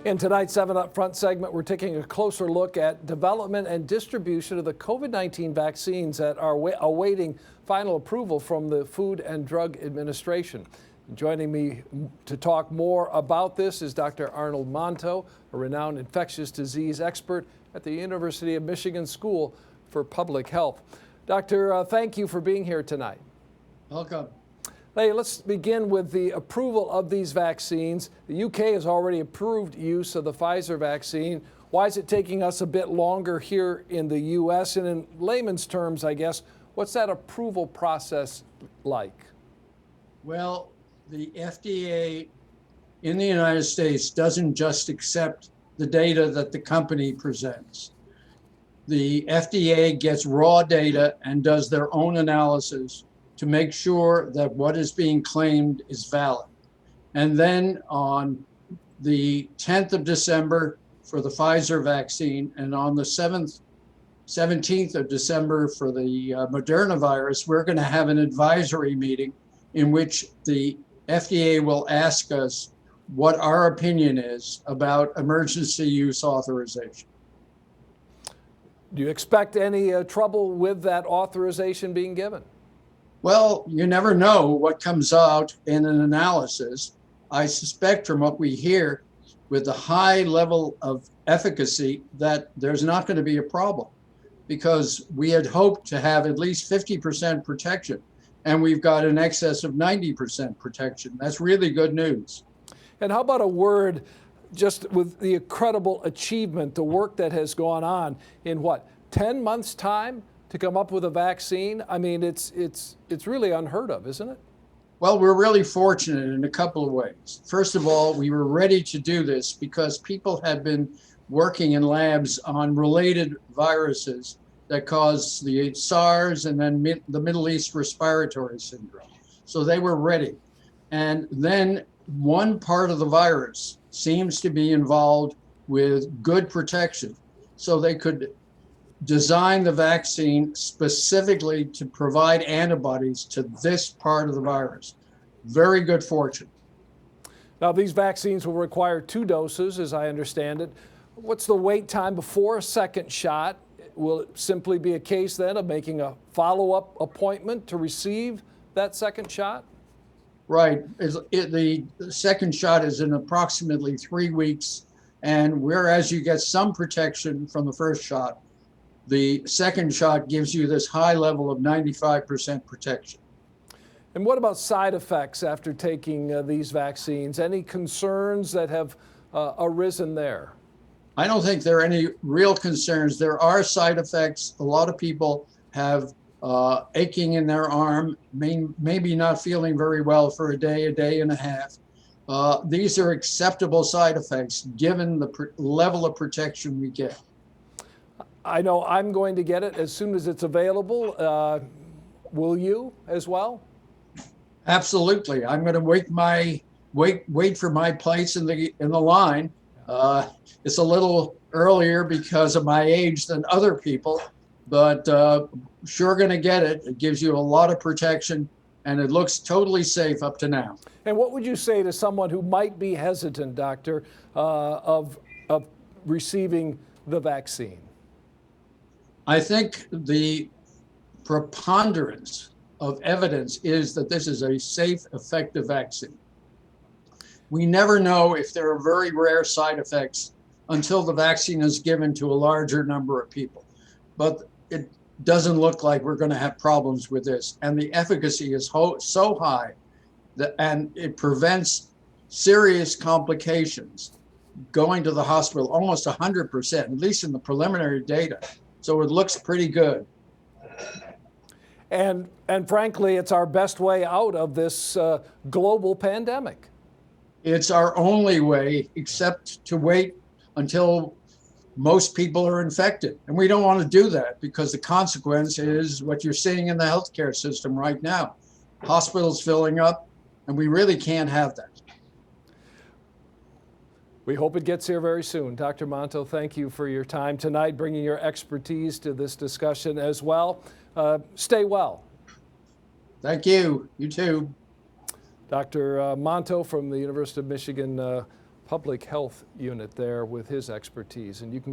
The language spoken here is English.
In tonight's 7 Up Front segment, we're taking a closer look at development and distribution of the COVID-19 vaccines that are awaiting final approval from the Food and Drug Administration. Joining me to talk more about this is Dr. Arnold Monto, a renowned infectious disease expert at the University of Michigan School for Public Health. Doctor, thank you for being here tonight. Welcome. Hey, let's begin with the approval of these vaccines. The UK has already approved use of the Pfizer vaccine. Why is it taking us a bit longer here in the US? And in layman's terms, I guess, what's that approval process like? Well, the FDA in the United States doesn't just accept the data that the company presents. The FDA gets raw data and does their own analysis to make sure that what is being claimed is valid. And then on the 10th of December for the Pfizer vaccine, and on the 17th of December for the Moderna virus, we're going to have an advisory meeting in which the FDA will ask us what our opinion is about emergency use authorization. Do you expect any trouble with that authorization being given? Well, you never know what comes out in an analysis. I suspect from what we hear with the high level of efficacy that there's not going to be a problem, because we had hoped to have at least 50% protection, and we've got in excess of 90% protection. That's really good news. And how about a word just with the incredible achievement, the work that has gone on in what, 10 months' time? To come up with a vaccine? I mean, it's really unheard of, isn't it? Well, we're really fortunate in a couple of ways. First of all, we were ready to do this because people had been working in labs on related viruses that cause the SARS and then the Middle East respiratory syndrome. So they were ready. And then one part of the virus seems to be involved with good protection. So they could design the vaccine specifically to provide antibodies to this part of the virus. Very good fortune. Now, these vaccines will require 2 doses, as I understand it. What's the wait time before a second shot? Will it simply be a case then of making a follow-up appointment to receive that second shot? Right. The second shot is in approximately 3 weeks. And whereas you get some protection from the first shot, the second shot gives you this high level of 95% protection. And what about side effects after taking these vaccines? Any concerns that have arisen there? I don't think there are any real concerns. There are side effects. A lot of people have aching in their arm, maybe not feeling very well for a day and a half. These are acceptable side effects given the level of protection we get. I know I'm going to get it as soon as it's available. Will you as well? Absolutely. I'm going to wait for my place in the line. It's a little earlier because of my age than other people, but sure going to get it. It gives you a lot of protection, and it looks totally safe up to now. And what would you say to someone who might be hesitant, doctor, of receiving the vaccine? I think the preponderance of evidence is that this is a safe, effective vaccine. We never know if there are very rare side effects until the vaccine is given to a larger number of people. But it doesn't look like we're going to have problems with this. And the efficacy is so high and it prevents serious complications going to the hospital almost 100%, at least in the preliminary data. So it looks pretty good. And frankly, it's our best way out of this global pandemic. It's our only way, except to wait until most people are infected. And we don't want to do that because the consequence is what you're seeing in the healthcare system right now. Hospitals filling up, and we really can't have that. We hope it gets here very soon. Dr. Monto, thank you for your time tonight, bringing your expertise to this discussion as well. Stay well. Thank you. You too. Dr. Monto from the University of Michigan public health unit there with his expertise. And you can